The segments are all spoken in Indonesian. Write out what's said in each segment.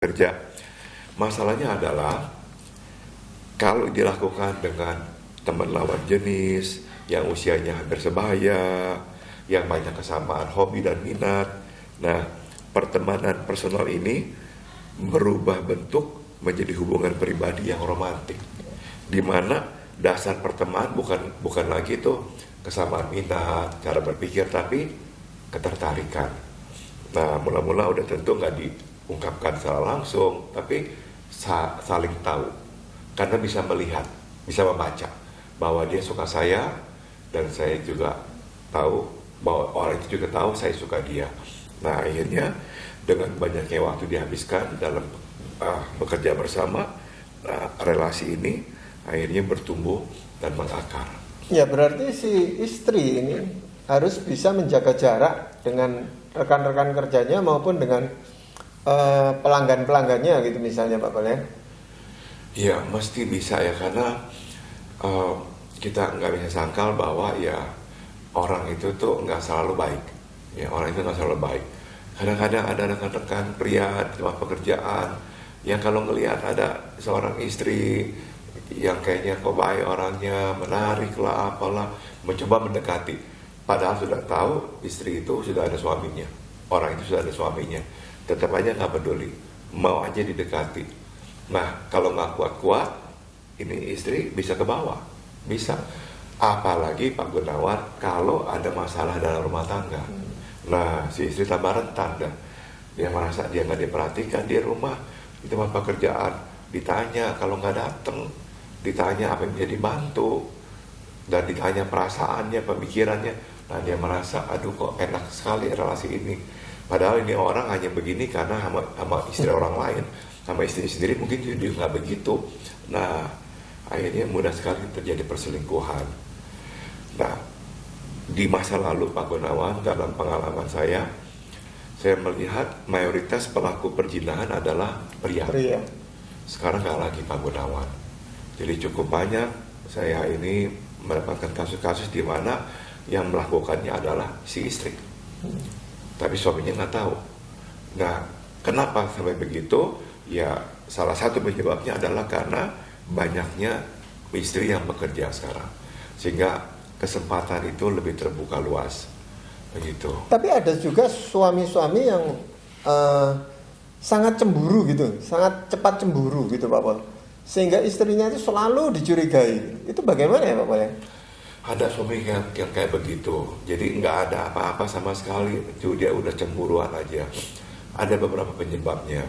kerja. Masalahnya adalah kalau dilakukan dengan teman lawan jenis yang usianya hampir sebaya, yang banyak kesamaan hobi dan minat. Nah, pertemanan personal ini berubah bentuk menjadi hubungan pribadi yang romantis, di mana dasar pertemanan bukan lagi itu kesamaan minat, cara berpikir, tapi ketertarikan. Nah, mula-mula udah tentu nggak diungkapkan secara langsung, tapi saling tahu, karena bisa melihat, bisa membaca bahwa dia suka saya, dan saya juga tahu bahwa orang itu juga tahu saya suka dia. Nah, akhirnya dengan banyaknya waktu dihabiskan dalam bekerja bersama, relasi ini akhirnya bertumbuh dan mengakar. Ya, berarti si istri ini harus bisa menjaga jarak dengan rekan-rekan kerjanya maupun dengan pelanggan-pelanggannya gitu misalnya Pak Palen. Ya, mesti bisa ya, karena kita nggak bisa sangkal bahwa ya orang itu tuh nggak selalu baik. Ya, orang itu nggak selalu baik. Kadang-kadang ada rekan-rekan pria di tempat pekerjaan yang kalau ngelihat ada seorang istri yang kayaknya kok baik orangnya, menarik lah, apalah, mencoba mendekati. Padahal sudah tahu istri itu sudah ada suaminya, orang itu sudah ada suaminya, tetap aja nggak peduli, mau aja didekati. Nah, kalau nggak kuat-kuat, ini istri bisa ke bawah, bisa. Apalagi Pak Gunawan kalau ada masalah dalam rumah tangga. Nah, si istri tambah rentan dah. Dia merasa dia nggak diperhatikan di rumah, di tempat pekerjaan. Ditanya kalau nggak datang, ditanya apa yang menjadi bantu, dan ditanya perasaannya, pemikirannya. Nah, dia merasa, aduh kok enak sekali relasi ini. Padahal ini orang hanya begini karena sama istri orang lain, sama istri sendiri mungkin dia nggak begitu. Nah, akhirnya mudah sekali terjadi perselingkuhan. Nah, di masa lalu Pak Gunawan, dalam pengalaman saya melihat mayoritas pelaku perzinahan adalah pria. Sekarang nggak lagi Pak Gunawan. Jadi cukup banyak saya ini mendapatkan kasus-kasus di mana yang melakukannya adalah si istri, tapi suaminya nggak tahu. Nah, kenapa sampai begitu? Ya, salah satu penyebabnya adalah karena banyaknya istri yang bekerja sekarang, sehingga kesempatan itu lebih terbuka luas, begitu. Tapi ada juga suami-suami yang sangat cemburu gitu, sangat cepat cemburu gitu Pak Pol, sehingga istrinya itu selalu dicurigai. Itu bagaimana ya Pak Pol? Ada suami yang kayak begitu, jadi nggak ada apa-apa sama sekali, itu dia udah cemburuan aja. Ada beberapa penyebabnya.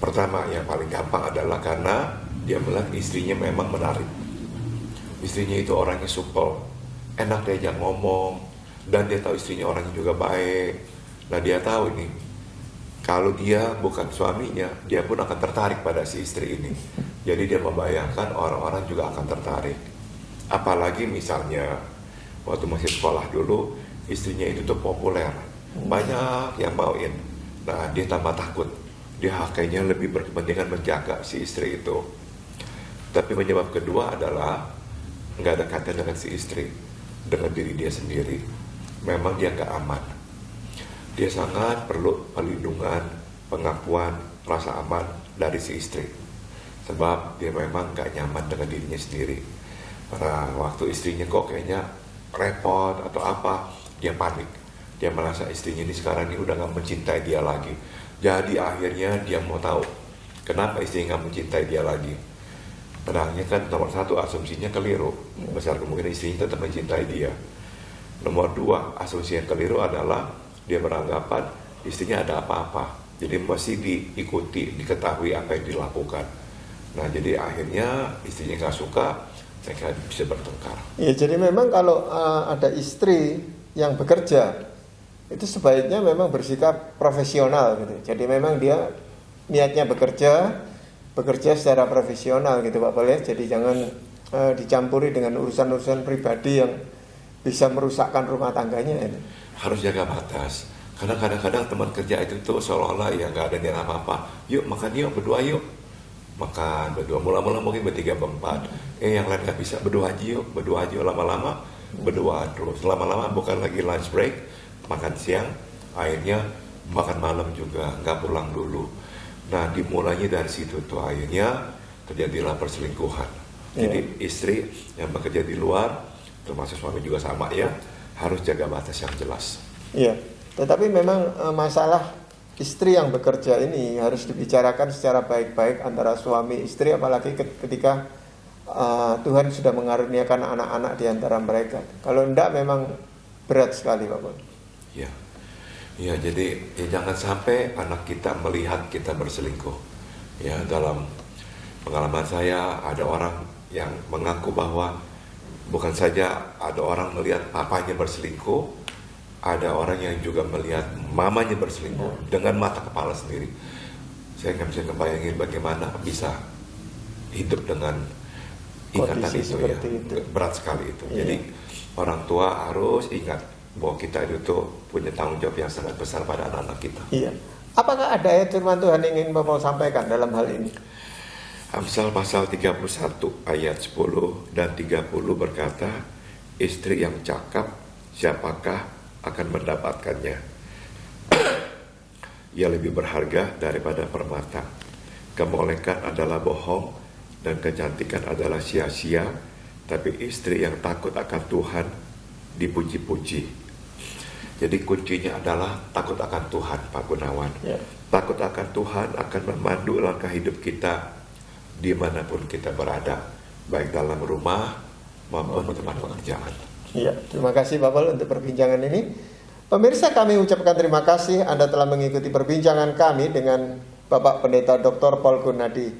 Pertama, yang paling gampang adalah karena dia melihat istrinya memang menarik. Istrinya itu orangnya supel, enak diajak ngomong, dan dia tahu istrinya orangnya juga baik. Nah, dia tahu ini, kalau dia bukan suaminya, dia pun akan tertarik pada si istri ini. Jadi dia membayangkan orang-orang juga akan tertarik. Apalagi misalnya waktu masih sekolah dulu, istrinya itu tuh populer, banyak yang mauin. Nah, dia tambah takut, dia kayaknya lebih berkepentingan menjaga si istri itu. Tapi penyebab kedua adalah nggak ada kaitan dengan si istri, dengan diri dia sendiri. Memang dia nggak aman, dia sangat perlu perlindungan, pengakuan, rasa aman dari si istri, sebab dia memang nggak nyaman dengan dirinya sendiri. Nah, waktu istrinya kok kayaknya repot atau apa, dia panik. Dia merasa istrinya ini sekarang ini udah gak mencintai dia lagi. Jadi akhirnya dia mau tahu kenapa istrinya gak mencintai dia lagi. Padahal kan nomor satu, asumsinya keliru. Besar kemungkinan istrinya tetap mencintai dia. Nomor dua, asumsi yang keliru adalah dia beranggapan istrinya ada apa-apa, jadi mesti diikuti, diketahui apa yang dilakukan. Nah, jadi akhirnya istrinya gak suka, mereka bisa bertengkar. Ya, jadi memang kalau ada istri yang bekerja, itu sebaiknya memang bersikap profesional gitu. Jadi memang dia niatnya bekerja secara profesional gitu Pak Pol ya. Jadi jangan dicampuri dengan urusan-urusan pribadi yang bisa merusakkan rumah tangganya ini. Harus jaga batas. Karena kadang-kadang teman kerja itu tuh seolah-olah ya nggak ada niat apa-apa. Yuk makan yuk, berdua yuk. Makan berdua, mula-mula mungkin bertiga berempat, yang lain nggak bisa, berdua aja yuk, lama-lama berdua terus, lama-lama bukan lagi lunch break, makan siang, akhirnya makan malam juga, nggak pulang dulu. Nah, dimulainya dari situ tuh akhirnya terjadilah perselingkuhan. Jadi istri yang bekerja di luar, termasuk suami juga sama ya, harus jaga batas yang jelas. Iya, tetapi memang masalah istri yang bekerja ini harus dibicarakan secara baik-baik antara suami istri, apalagi ketika Tuhan sudah mengaruniakan anak-anak di antara mereka. Kalau enggak memang berat sekali, Bapak. Ya, ya, jadi ya jangan sampai anak kita melihat kita berselingkuh. Ya, dalam pengalaman saya ada orang yang mengaku bahwa bukan saja ada orang melihat papanya berselingkuh, ada orang yang juga melihat mamanya berselingkuh dengan mata kepala sendiri. Saya nggak bisa kebayangin bagaimana bisa hidup dengan ikatan Kondisi itu ya. itu. Berat sekali itu. Iya. Jadi orang tua harus ingat bahwa kita itu tuh punya tanggung jawab yang sangat besar pada anak-anak kita. Iya. Apakah ada ayat firman Tuhan yang ingin Bapak sampaikan dalam hal ini? Amsal pasal 31 ayat 10 dan 30 berkata, istri yang cakap siapakah akan mendapatkannya? Ia lebih berharga daripada permata. Kemolekan adalah bohong dan kecantikan adalah sia-sia, tapi istri yang takut akan Tuhan dipuji-puji. Jadi kuncinya adalah takut akan Tuhan, Pak Gunawan. Ya. Takut akan Tuhan akan memandu langkah hidup kita dimanapun kita berada, baik dalam rumah maupun tempat pekerjaan. Iya, terima kasih Bapak untuk perbincangan ini. Pemirsa, kami ucapkan terima kasih Anda telah mengikuti perbincangan kami dengan Bapak Pendeta Dr. Paul Gunadi.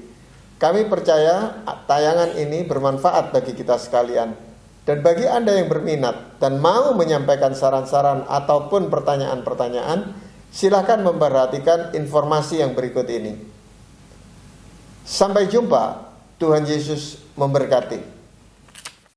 Kami percaya tayangan ini bermanfaat bagi kita sekalian. Dan bagi Anda yang berminat dan mau menyampaikan saran-saran ataupun pertanyaan-pertanyaan, silakan memperhatikan informasi yang berikut ini. Sampai jumpa, Tuhan Yesus memberkati.